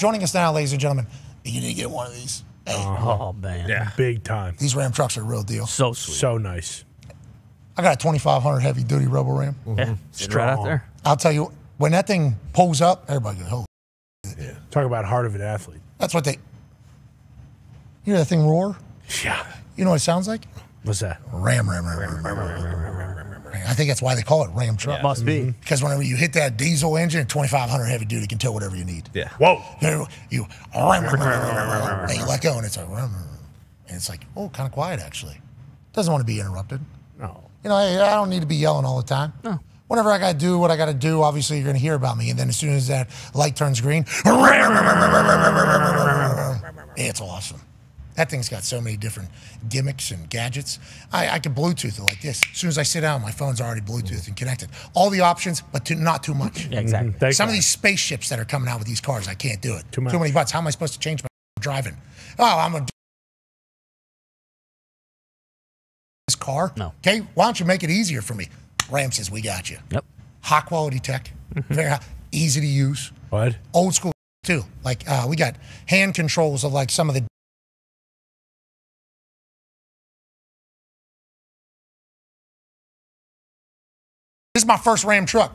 Joining us now, ladies and gentlemen, you need to get one of these. Hey. Oh, man. Yeah. Big time. These Ram trucks are a real deal. So sweet. So nice. I got a 2500 heavy-duty Rebel Ram. Yeah, straight out there. I'll tell you, when that thing pulls up, everybody goes, holy. Yeah. Talk about heart of an athlete. That's what they... You hear that thing roar? Yeah. You know what it sounds like? What's that? Ram. I think that's why they call it Ram truck. Yeah, must be. Because whenever you hit that diesel engine, a 2500 heavy duty can tow whatever you need. Yeah. Whoa. You and you let go, and it's like, and it's like, oh, kind of quiet actually. Doesn't want to be interrupted. No. You know, I don't need to be yelling all the time. No. Whenever I got to do what I got to do, obviously you're going to hear about me. And then as soon as that light turns green, it's awesome. That thing's got so many different gimmicks and gadgets. I can Bluetooth it like this. As soon as I sit down, my phone's already Bluetooth and connected. All the options, but not too much. Yeah, exactly. Some of these spaceships that are coming out with these cars, I can't do it. Too much. Too many buttons. How am I supposed to change my driving? Oh, I'm going to do this car? No. Okay, why don't you make it easier for me? Ram says, we got you. Yep. High quality tech. Very high, easy to use. What? Old school too. Like we got hand controls of like some of the This is my first Ram truck.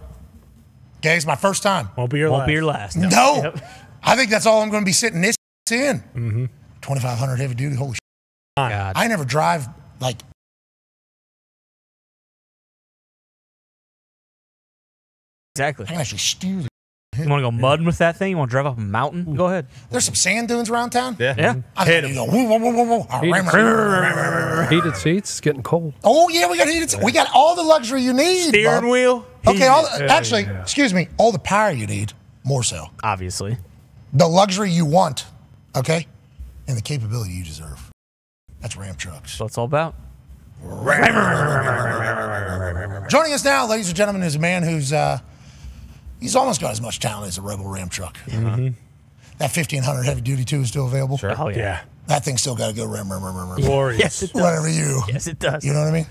Okay, it's my first time. Won't be your last. No. Yep. I think that's all I'm going to be sitting this in. 2500 heavy duty. Holy shit. God. I never drive like. Exactly. I can actually steer. You want to go mudding with that thing? You want to drive up a mountain? Go ahead. There's some sand dunes around town. Yeah. I think you go, woo, woo, woo, woo, woo. Heated seats, it's getting cold. Oh yeah, we got heated. We got all the luxury you need. Steering bub. wheel? Okay, excuse me, all the power you need, more so. Obviously. The luxury you want, okay, and the capability you deserve. That's Ram trucks. That's what it's all about. Joining us now, ladies and gentlemen, is a man who's he's almost got as much talent as a Rebel Ram truck. That 1500 heavy duty too is still available. Sure. Oh, yeah. That thing's still got to go ram. Glorious. Yes, it does. Whatever you. Yes, it does. You know what I mean?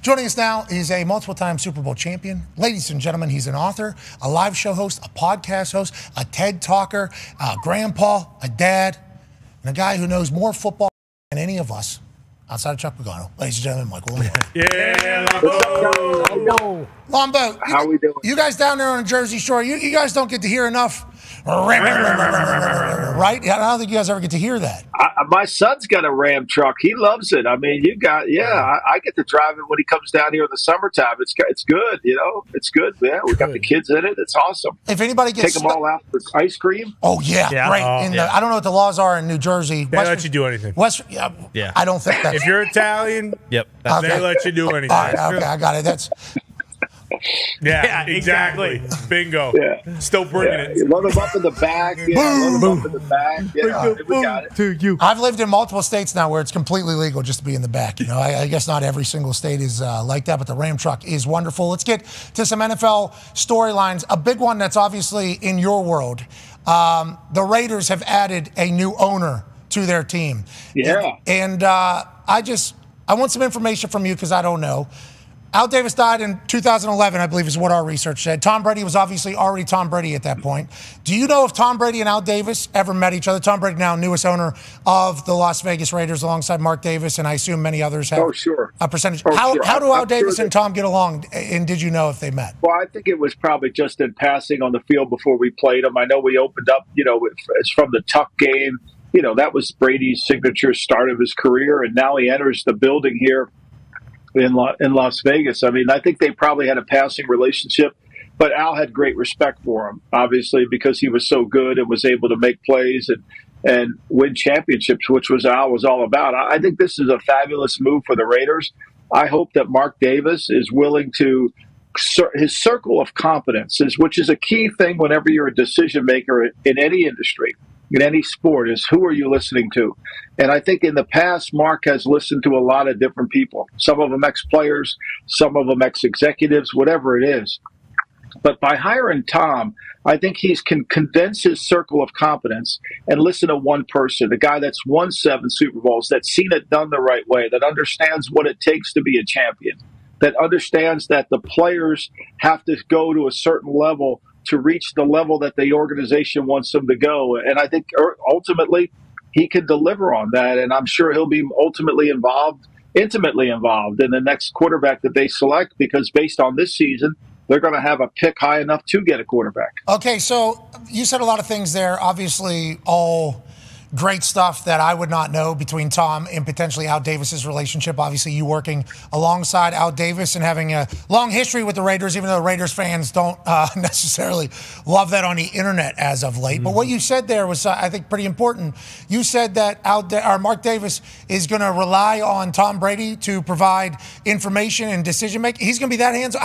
Joining us now is a multiple-time Super Bowl champion. Ladies and gentlemen, he's an author, a live show host, a podcast host, a TED talker, a grandpa, a dad, and a guy who knows more football than any of us outside of Chuck Pagano. Ladies and gentlemen, Michael Lombardi. Yeah, Lombo. Lombo, How we doing? You guys down there on the Jersey Shore, you guys don't get to hear enough. Right? I don't think you guys ever get to hear that. My son's got a Ram truck. He loves it. I mean, I get to drive it when he comes down here in the summertime. It's good, you know. It's good, man. We got the kids in it. It's awesome. If anybody gets Take them all out for ice cream. Oh, yeah. Right. I don't know what the laws are in New Jersey. They let you do anything. Yeah. I don't think that's... If you're Italian, They let you do anything. All right, okay, I got it. That's... Yeah, exactly. Bingo. Yeah. Still bringing it. You load them up in the back. Load them up in the back. Yeah, we got it. To you. I've lived in multiple states now where it's completely legal just to be in the back. You know, I guess not every single state is like that, but the Ram truck is wonderful. Let's get to some NFL storylines. A big one that's obviously in your world. The Raiders have added a new owner to their team. Yeah. And I want some information from you because I don't know. Al Davis died in 2011, I believe is what our research said. Tom Brady was obviously already Tom Brady at that point. Do you know if Tom Brady and Al Davis ever met each other? Tom Brady, now newest owner of the Las Vegas Raiders alongside Mark Davis, and I assume many others have a percentage. How do Al Davis and Tom get along, and did you know if they met? Well, I think it was probably just in passing on the field before we played them. I know we opened up, it's from the Tuck game. That was Brady's signature start of his career, and now he enters the building here in Las Vegas. I mean, I think they probably had a passing relationship, but Al had great respect for him, obviously, because he was so good and was able to make plays and win championships, which was Al was all about. I think this is a fabulous move for the Raiders. I hope that Mark Davis is willing to his circle of competence, which is a key thing whenever you're a decision maker in any industry. In any sport, is who are you listening to? And I think in the past, Mark has listened to a lot of different people, some of them ex-players, some of them ex-executives, whatever it is. But by hiring Tom, I think he can condense his circle of competence and listen to one person, a guy that's won 7 Super Bowls, that's seen it done the right way, that understands what it takes to be a champion, that understands that the players have to go to a certain level to reach the level that the organization wants him to go. And I think ultimately he can deliver on that. And I'm sure he'll be intimately involved in the next quarterback that they select, because based on this season, they're going to have a pick high enough to get a quarterback. Okay, so you said a lot of things there. Obviously, all great stuff that I would not know between Tom and potentially Al Davis's relationship. Obviously, you working alongside Al Davis and having a long history with the Raiders, even though Raiders fans don't necessarily love that on the internet as of late. But what you said there was, I think, pretty important. You said that Mark Davis is going to rely on Tom Brady to provide information and decision-making. He's going to be that hands-on.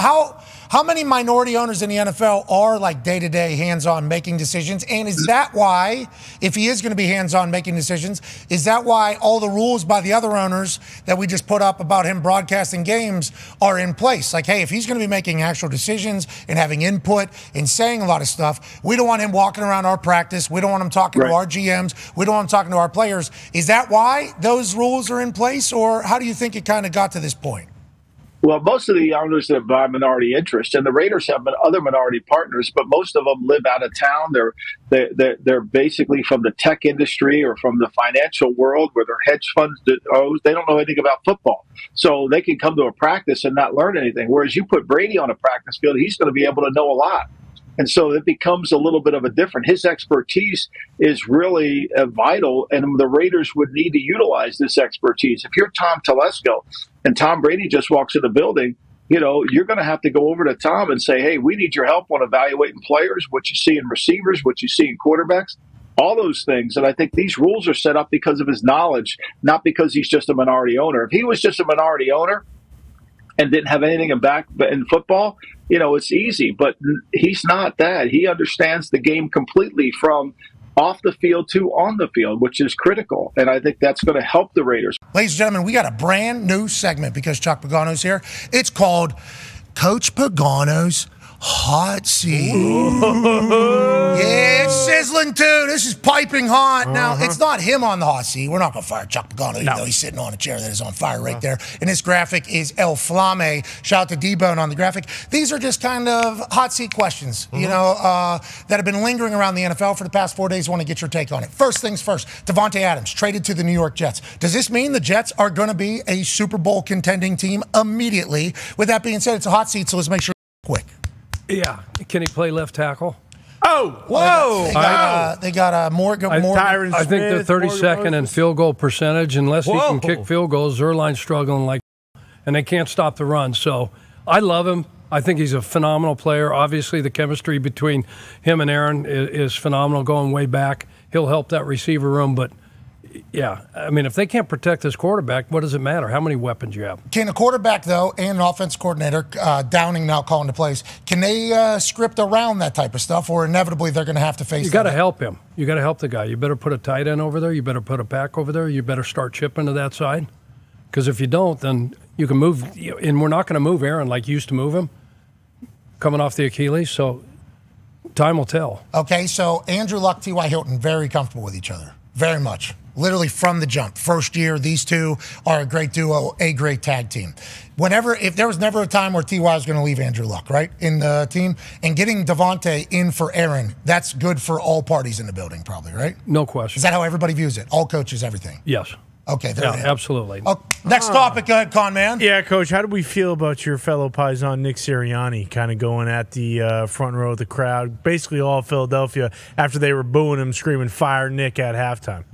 How many minority owners in the NFL are like day-to-day hands-on making decisions? And is that why, if he is going to be hands-on making decisions, is that why all the rules by the other owners that we just put up about him broadcasting games are in place? Like, hey, if he's going to be making actual decisions and having input and saying a lot of stuff, we don't want him walking around our practice. We don't want him talking to our GMs. We don't want him talking to our players. Is that why those rules are in place, or how do you think it kind of got to this point? Well, most of the owners have minority interest, and the Raiders have other minority partners, but most of them live out of town. They're basically from the tech industry or from the financial world, where their hedge funds, they don't know anything about football. So they can come to a practice and not learn anything. Whereas you put Brady on a practice field, he's going to be able to know a lot. And so it becomes a little bit of a different. His expertise is really vital, and the Raiders would need to utilize this expertise. If you're Tom Telesco and Tom Brady just walks in the building, you're going to have to go over to Tom and say, hey, we need your help on evaluating players, what you see in receivers, what you see in quarterbacks, all those things. And I think these rules are set up because of his knowledge, not because he's just a minority owner. If he was just a minority owner and didn't have anything in football, it's easy. But he's not that. He understands the game completely from off the field to on the field, which is critical. And I think that's going to help the Raiders. Ladies and gentlemen, we got a brand new segment because Chuck Pagano's here. It's called Coach Pagano's Hot Seat. Yeah, it's sizzling too. This is piping hot. Now, it's not him on the hot seat. We're not going to fire Chuck Pagano, even though he's sitting on a chair that is on fire right there. And this graphic is El Flame. Shout out to D-Bone on the graphic. These are just kind of hot seat questions, that have been lingering around the NFL for the past 4 days. I want to get your take on it. First things first, Davante Adams traded to the New York Jets. Does this mean the Jets are going to be a Super Bowl contending team immediately? With that being said, it's a hot seat, so let's make sure quick. Yeah. Can he play left tackle? Oh, whoa. They got Morgan. I think they're 32nd in field goal percentage. Unless he can kick field goals, Zerline's struggling and they can't stop the run. So I love him. I think he's a phenomenal player. Obviously, the chemistry between him and Aaron is phenomenal going way back. He'll help that receiver room, but yeah, I mean, if they can't protect this quarterback, what does it matter how many weapons you have? Can a quarterback, though, and an offense coordinator, Downing now calling the plays, can they script around that type of stuff, or inevitably they're going to have to face You got to help him. You got to help the guy. You better put a tight end over there. You better put a back over there. You better start chipping to that side. Because if you don't, then you can move. And we're not going to move Aaron like you used to move him, coming off the Achilles. So time will tell. Okay, so Andrew Luck, T.Y. Hilton, very comfortable with each other. Very much. Literally from the jump. First year, these two are a great duo, a great tag team. If there was never a time where T.Y. was going to leave Andrew Luck, right, in the team, and getting Davante in for Aaron, that's good for all parties in the building probably, right? No question. Is that how everybody views it? All coaches, everything? Yes. Okay, there yeah, absolutely. Oh, next topic, go ahead, Con Man. Yeah, Coach, how do we feel about your fellow Paisan Nick Sirianni kind of going at the front row of the crowd, basically all of Philadelphia, after they were booing him, screaming, fire Nick at halftime?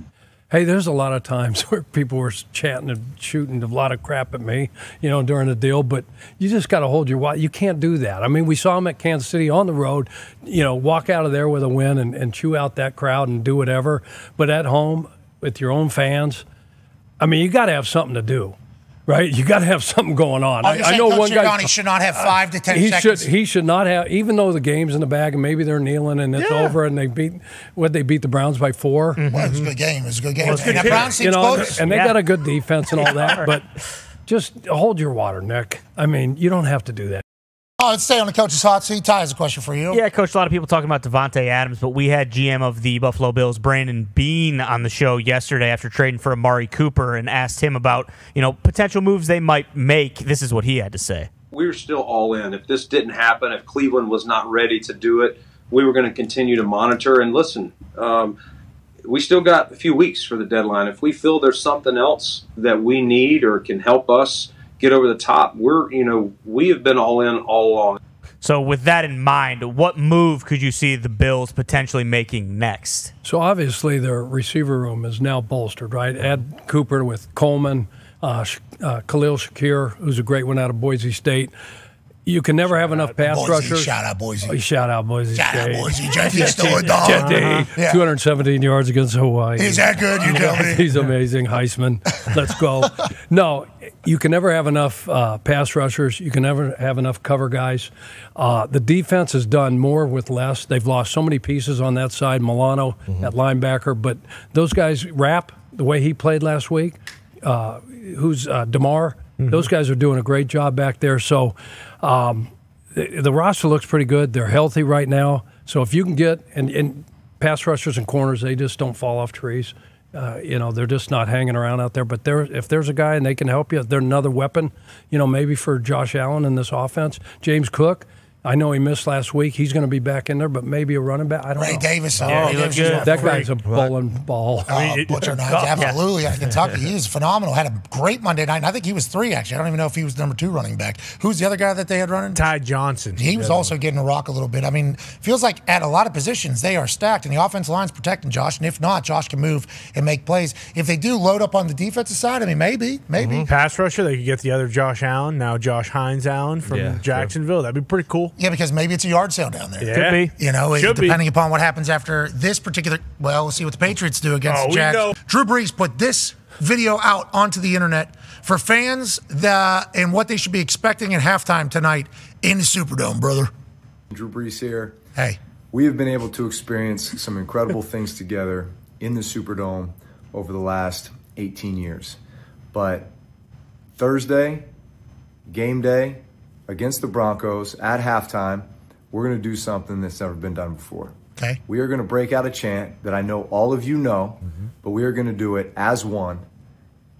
Hey, there's a lot of times where people were chanting and shooting a lot of crap at me, during the deal, but you just got to hold your water. You can't do that. I mean, we saw him at Kansas City on the road, walk out of there with a win and chew out that crowd and do whatever. But at home with your own fans, I mean, you got to have something to do, right? You got to have something going on. I know one guy should not have 5 to 10 seconds. He should not have, even though the game's in the bag and maybe they're kneeling and it's over and they beat the Browns by 4. Well, it was a good game. It was a good game. Well, and the Browns seems close. And they got a good defense and all that, but just hold your water, Nick. I mean, you don't have to do that. Oh, let's stay on the coach's hot seat. Ty has a question for you. Yeah, Coach, a lot of people talking about Davante Adams, but we had GM of the Buffalo Bills, Brandon Beane, on the show yesterday after trading for Amari Cooper and asked him about, potential moves they might make. This is what he had to say. We were still all in. If this didn't happen, if Cleveland was not ready to do it, we were going to continue to monitor and listen. We still got a few weeks for the deadline. If we feel there's something else that we need or can help us get over the top, we have been all in all along. So with that in mind, what move could you see the Bills potentially making next? So obviously their receiver room is now bolstered, right? Add Cooper with Coleman, Khalil Shakir, who's a great one out of Boise State. You can never have enough pass rushers. Shout out Boise. Shout out Boise State. Shout out Boise. Jetty's still a dog. Jetty, 217 yards against Hawaii. Is that good, you tell me? He's amazing. Heisman. Let's go. No, you can never have enough pass rushers. You can never have enough cover guys. The defense has done more with less. They've lost so many pieces on that side. Milano at linebacker. But those guys, Rapp, the way he played last week, who's DeMar, those guys are doing a great job back there. So the roster looks pretty good. They're healthy right now. So if you can get and pass rushers and corners, they just don't fall off trees. They're just not hanging around out there. But if there's a guy and they can help you, they're another weapon, maybe for Josh Allen in this offense. James Cook, I know he missed last week. He's going to be back in there, but maybe a running back. I don't know. Ray Davis. He looked good. That guy's a bowling ball. Butcher Knives, absolutely. Out of Kentucky. He is phenomenal. Had a great Monday night. And I think he was 3, actually. I don't even know if he was number 2 running back. Who's the other guy that they had running? Ty Johnson. He was also getting a rock a little bit. I mean, feels like at a lot of positions they are stacked, and the offensive line's protecting Josh. And if not, Josh can move and make plays. If they do load up on the defensive side, I mean, maybe. Pass rusher, they could get the other Josh Allen, now Josh Hines Allen from Jacksonville. That'd be pretty cool. Yeah, because maybe it's a yard sale down there. Yeah. Could be. Depending upon what happens after this particular. Well, we'll see what the Patriots do against the Jags. Drew Brees put this video out onto the internet for fans and what they should be expecting at halftime tonight in the Superdome, brother. Drew Brees here. Hey. We have been able to experience some incredible things together in the Superdome over the last 18 years. But Thursday, game day, against the Broncos at halftime, we're going to do something that's never been done before. Okay. We are going to break out a chant that I know all of you know, but we are going to do it as one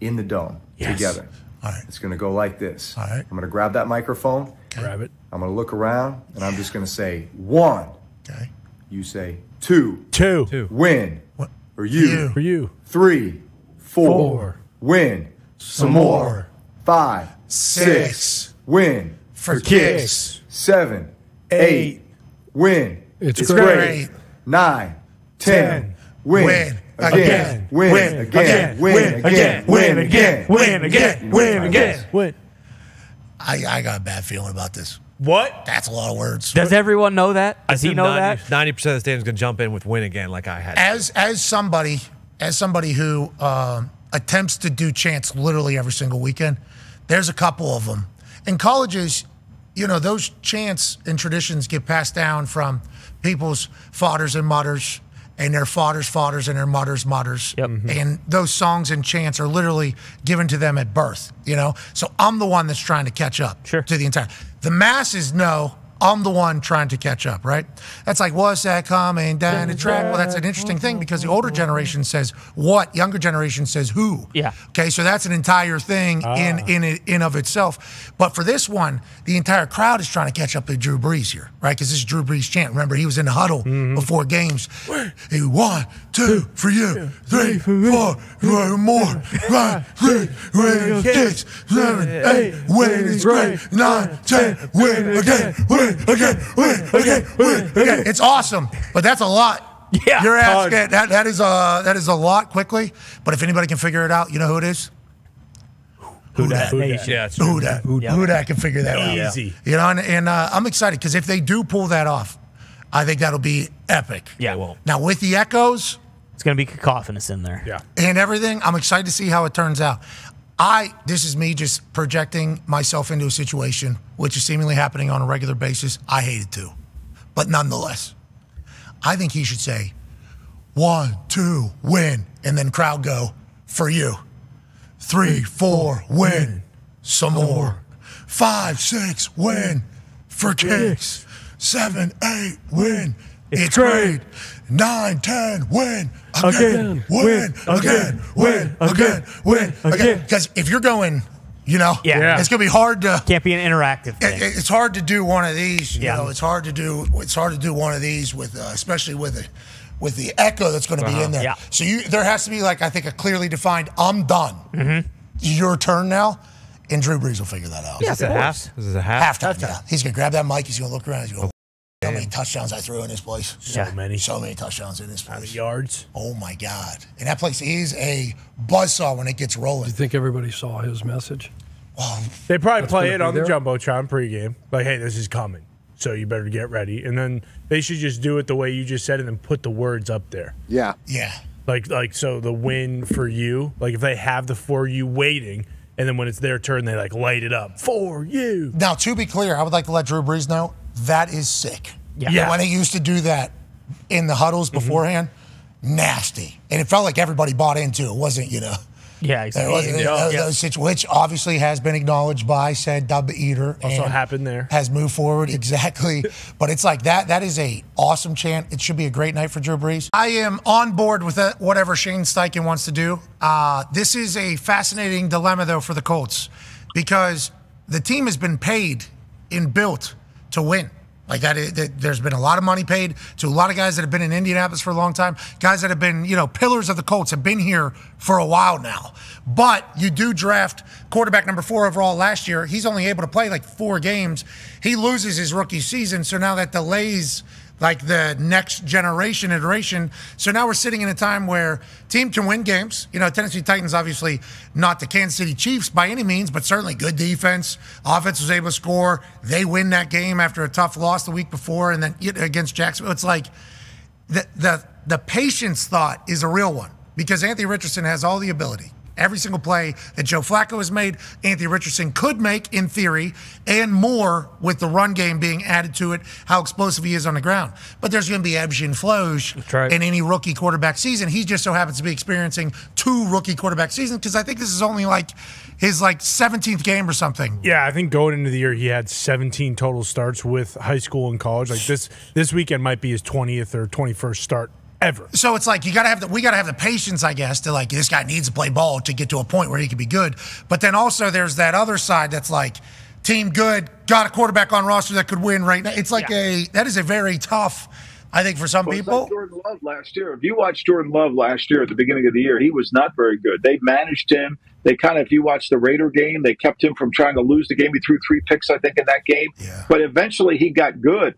in the dome together. All right. It's going to go like this. All right. I'm going to grab that microphone. Okay. Grab it. I'm going to look around, and I'm just going to say 1. Okay. You say 2. 2. Win. What? For you. For you. 3. 4. Win. Some more. 5. 6. Win. For kicks. 7. 8. Win. It's great. 9. 10. Win. Again. Win again. Win again. Win again. Win again. Win again. Win. I got a bad feeling about this. What? That's a lot of words. Does everyone know that? Does he know that? 90% of the stadium's going to jump in with win again like I had. As somebody who attempts to do chants literally every single weekend, there's a couple of them. In colleges, those chants and traditions get passed down from people's fathers and mothers and their fathers and their mothers. Yep. And those songs and chants are literally given to them at birth, So I'm the one that's trying to catch up to the entire. The masses know I'm the one trying to catch up, right? That's like, what's that coming down the track? Well, that's an interesting thing because the older generation says what, younger generation says who. Yeah. Okay, so that's an entire thing in of itself. But for this one, the entire crowd is trying to catch up to Drew Brees here, right? Because this is Drew Brees' chant. Remember, he was in the huddle before games. 1, 2 for you, 3, 4, more, 5, 6, win, 6, 7, 8, win is great, 9, 10, win again, win again, win again, win again. It's awesome, but that's a lot. Yeah, you're asking that is a lot quickly. But if anybody can figure it out, you know who it is. Who that can figure that out. Easy. And I'm excited because if they do pull that off, I think that'll be epic. Yeah, it will. Now with the echoes, it's going to be cacophonous in there. Yeah. And everything, I'm excited to see how it turns out. This is me just projecting myself into a situation which is seemingly happening on a regular basis. I hate it too. But nonetheless, I think he should say, 1, 2, win, and then crowd go, for you. 3, 4, win, some more. 5, 6, win, for kicks. 7, 8, win, it's great. 9, 10, win, again, win, again, win, again, win, again. Because if you're going, Yeah. It's going to be hard to. Can't be an interactive thing. It's hard to do one of these. You know, it's hard to do one of these with, especially with the echo that's going to be in there. Yeah. So there has to be I think a clearly defined. I'm done. Mm-hmm. Your turn now, and Drew Brees will figure that out. Yeah, is this a half? Halftime. Yeah. He's going to grab that mic. He's going to look around. He's going to how many touchdowns I threw in this place? So many touchdowns in this place. How many yards? Oh my God! And that place is a buzzsaw when it gets rolling. Do you think everybody saw his message? Well, they probably play it on the Jumbotron pregame. Like, hey, this is coming, so you better get ready. And then they should just do it the way you just said, and then put the words up there. Yeah. Like so the win for you. Like if they have the for you waiting, and then when it's their turn, they light it up for you. Now, to be clear, I would like to let Drew Brees know that is sick. Yeah. When they used to do that in the huddles beforehand, nasty, and it felt like everybody bought into it. Wasn't Yeah, exactly. Which obviously has been acknowledged by said dub eater. Also happened there. Has moved forward, exactly. But it's like that is a awesome chant. It should be a great night for Drew Brees. I am on board with whatever Shane Steichen wants to do. This is a fascinating dilemma, though, for the Colts, because the team has been paid and built to win. There's been a lot of money paid to a lot of guys that have been in Indianapolis for a long time. Guys that have been, pillars of the Colts have been here for a while now. But you do draft quarterback number 4 overall last year. He's only able to play 4 games. He loses his rookie season, so now that delays the next generation iteration. So now we're sitting in a time where team can win games. Tennessee Titans, obviously not the Kansas City Chiefs by any means, but certainly good defense. Offense was able to score. They win that game after a tough loss the week before, and then against Jacksonville. It's like the patience thought is a real one because Anthony Richardson has all the ability. Every single play that Joe Flacco has made, Anthony Richardson could make in theory, and more with the run game being added to it, how explosive he is on the ground. But there's going to be ebbs and flows in any rookie quarterback season. He just so happens to be experiencing 2 rookie quarterback seasons because I think this is only his 17th game or something. Yeah, I think going into the year he had 17 total starts with high school and college. This weekend might be his 20th or 21st start ever. So it's we gotta have the patience, I guess, to this guy needs to play ball to get to a point where he can be good. But then also there's that other side that's team good, got a quarterback on roster that could win right now. It's that is a very tough, I think, for some people. It's Jordan Love last year. If you watched Jordan Love last year at the beginning of the year, he was not very good. They managed him. They if you watch the Raider game, they kept him from trying to lose the game. He threw 3 picks, I think, in that game. Yeah. But eventually he got good,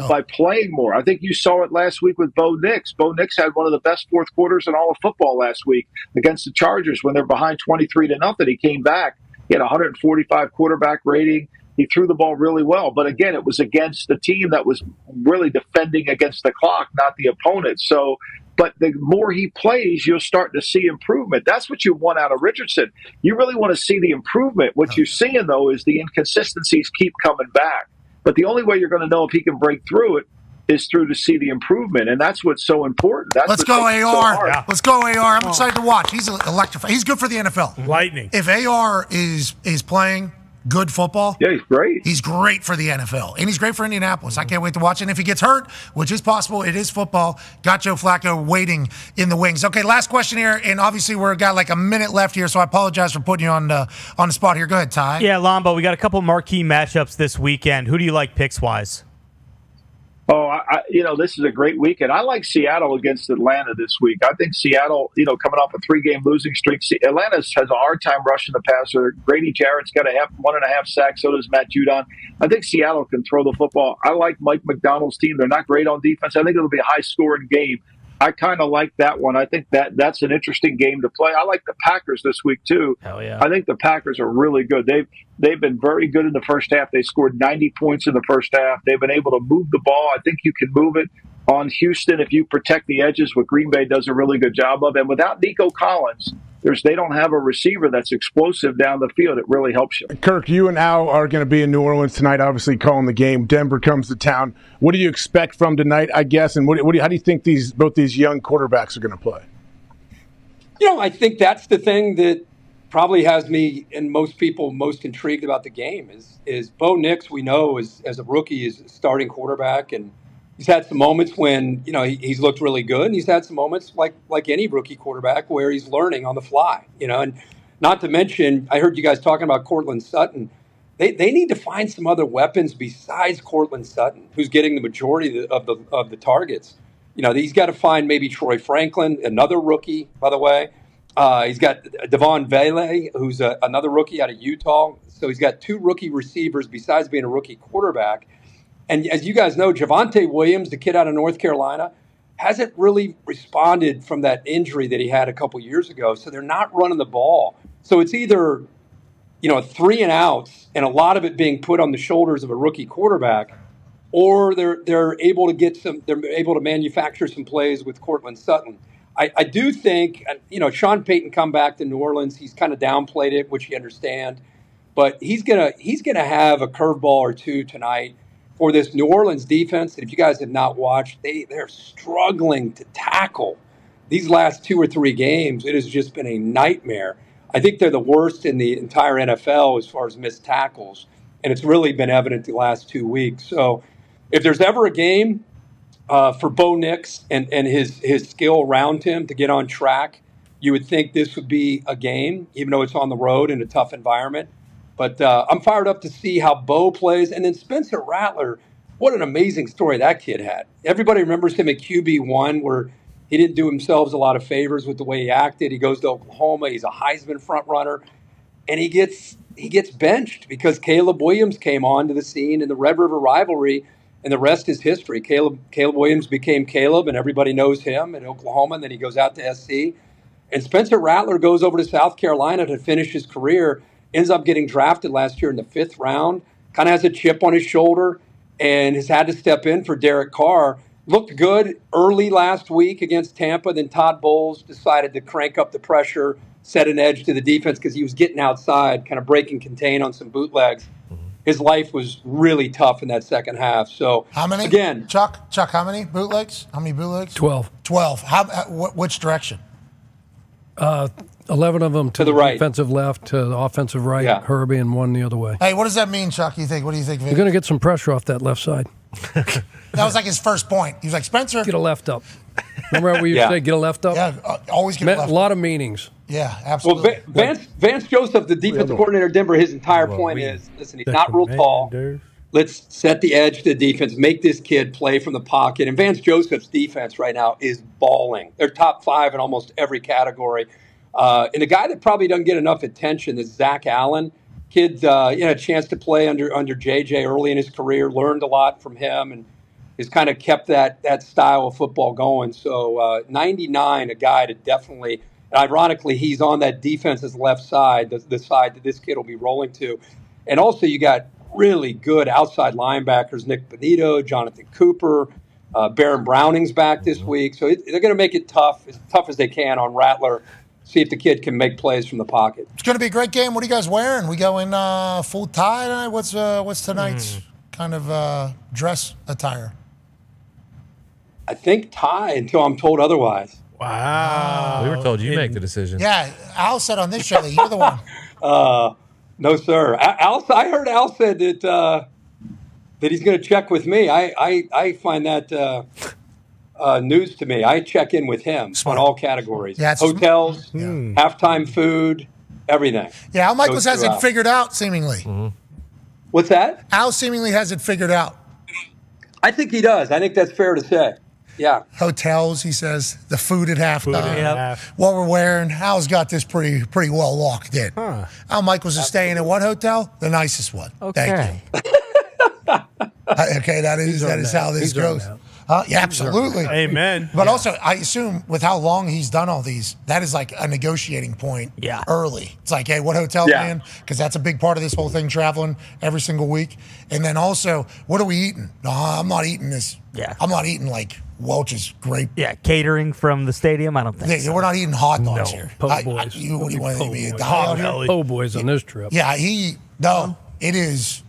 by playing more. I think you saw it last week with Bo Nix. Bo Nix had one of the best fourth quarters in all of football last week against the Chargers when they're behind 23-0. He came back. He had a 145 quarterback rating. He threw the ball really well. But again, it was against the team that was really defending against the clock, not the opponent. But the more he plays, you'll start to see improvement. That's what you want out of Richardson. You really want to see the improvement. What you're seeing, though, is the inconsistencies keep coming back. But the only way you're going to know if he can break through it is through to see the improvement, and that's what's so important. Let's go, AR. Let's go, AR. I'm excited to watch. He's electrifying. He's good for the NFL. Lightning. If AR is playing good football. Yeah, he's great. He's great for the NFL, and he's great for Indianapolis. I can't wait to watch it. And if he gets hurt, which is possible, it is football, got Joe Flacco waiting in the wings. Okay, last question here, and obviously we've got a minute left here, so I apologize for putting you on the spot here. Go ahead, Ty. Yeah, Lombo, we got a couple marquee matchups this weekend. Who do you like picks-wise? Oh, this is a great weekend. I like Seattle against Atlanta this week. I think Seattle, coming off a 3-game losing streak. Atlanta has a hard time rushing the passer. Grady Jarrett's got 1.5 sacks. So does Matt Judon. I think Seattle can throw the football. I like Mike McDonald's team. They're not great on defense. I think it'll be a high-scoring game. I kind of like that one. I think that's an interesting game to play. I like the Packers this week, too. Hell yeah. I think the Packers are really good. They've been very good in the first half. They scored 90 points in the first half. They've been able to move the ball. I think you can move it on Houston if you protect the edges, what Green Bay does a really good job of. And without Nico Collins, they don't have a receiver that's explosive down the field. It really helps you. Kirk, you and Al are going to be in New Orleans tonight, obviously calling the game. Denver comes to town. What do you expect from tonight, I guess, and how do you think both these young quarterbacks are going to play? I think that's the thing that probably has me and most people most intrigued about the game is Bo Nix, we know, as a rookie, is a starting quarterback, and he's had some moments when, he's looked really good, and he's had some moments like any rookie quarterback where he's learning on the fly, and Not to mention, I heard you guys talking about Cortland Sutton. They need to find some other weapons besides Cortland Sutton, who's getting the majority of the targets. He's got to find maybe Troy Franklin, another rookie, by the way. He's got Devon Vele, who's another rookie out of Utah. So he's got 2 rookie receivers besides being a rookie quarterback. And as you guys know, Javonte Williams, the kid out of North Carolina, hasn't really responded from that injury that he had a couple years ago. So they're not running the ball. So it's either, 3 and outs and a lot of it being put on the shoulders of a rookie quarterback, or they're able to manufacture some plays with Cortland Sutton. I do think, Sean Payton come back to New Orleans. He's kind of downplayed it, which you understand, but he's gonna have a curveball or two tonight for this New Orleans defense. And if you guys have not watched, they're struggling to tackle these last 2 or 3 games. It has just been a nightmare. I think they're the worst in the entire NFL as far as missed tackles, and it's really been evident the last 2 weeks. So if there's ever a game for Bo Nix and his skill around him to get on track, you would think this would be a game, even though it's on the road in a tough environment. But I'm fired up to see how Bo plays. And then Spencer Rattler, what an amazing story that kid had. Everybody remembers him at QB1, where he didn't do himself a lot of favors with the way he acted. He goes to Oklahoma. He's a Heisman front runner. And he gets benched because Caleb Williams came onto the scene in the Red River rivalry, and the rest is history. Caleb Williams became Caleb, and everybody knows him in Oklahoma, and then he goes out to SC. And Spencer Rattler goes over to South Carolina to finish his career, ends up getting drafted last year in the 5th round, kind of has a chip on his shoulder, and has had to step in for Derek Carr. Looked good early last week against Tampa. Then Todd Bowles decided to crank up the pressure, set an edge to the defense because he was getting outside, kind of break and contain on some bootlegs. His life was really tough in that second half. So how many? Again, Chuck, how many bootlegs? 12. 12. Which direction? 11 of them to the right, defensive left, to the offensive right, yeah. Herbie, and 1 the other way. Hey, what does that mean, Chuck? You think? What do you think? You're going to get some pressure off that left side. That was like his first point. He was like, Spencer, get a left up. Remember how we used to say, get a left up? Yeah, always get a left up. A lot of meanings. Yeah, absolutely. Well, Vance Joseph, the defensive coordinator of Denver, his entire point is, listen, he's not real tall. Let's set the edge to the defense, make this kid play from the pocket. And Vance Joseph's defense right now is balling. They're top 5 in almost every category. And a guy that probably doesn't get enough attention is Zach Allen. Kid, had a chance to play under JJ early in his career, learned a lot from him, and has kind of kept that style of football going. So 99, a guy to definitely, ironically, he's on that defense's left side, the side that this kid will be rolling to. And also you got really good outside linebackers, Nick Bonito, Jonathan Cooper, Baron Browning's back this week. So they're going to make it tough as they can on Rattler. See if the kid can make plays from the pocket. It's going to be a great game. What are you guys wearing? We go in full tie tonight? What's tonight's kind of dress attire? I think tie until I'm told otherwise. Wow. We were told you make the decision. Yeah, Al said on this show that you're the one. No, sir. I heard Al said that he's going to check with me. I find that news to me. I check in with him on all categories. Yeah, hotels, halftime food, everything. Yeah, Al Michaels has it figured out, seemingly. What's that? Al seemingly has it figured out. I think he does. I think that's fair to say. Yeah. Hotels, he says. The food at halftime. What we're wearing. Al's got this pretty well locked in. Al Michaels is staying at what hotel? The nicest one. Okay. Thank you. Okay, that is how this goes. Yeah, absolutely. Amen. But also, I assume with how long he's done all these, that is like a negotiating point early. It's like, hey, what hotel are we in? Because that's a big part of this whole thing, traveling every single week. And then also, what are we eating? No, I'm not eating this. Yeah. I'm not eating like Welch's grape. Yeah, catering from the stadium? I don't think so. We're not eating hot dogs here. Po' boys. What do you want to eat? Po' boys on this trip. Yeah, it is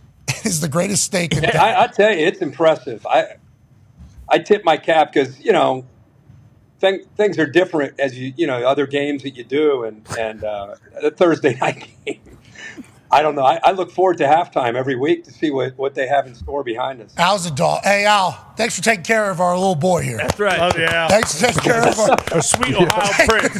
the greatest steak in town. I tell you, it's impressive. I tip my cap because, things are different as other games that you do. And the Thursday night game, I don't know. I look forward to halftime every week to see what they have in store behind us. Al's a dog. Hey, Al, thanks for taking care of our little boy here. That's right. Love you, Al. Thanks for taking care of our sweet Ohio Prince.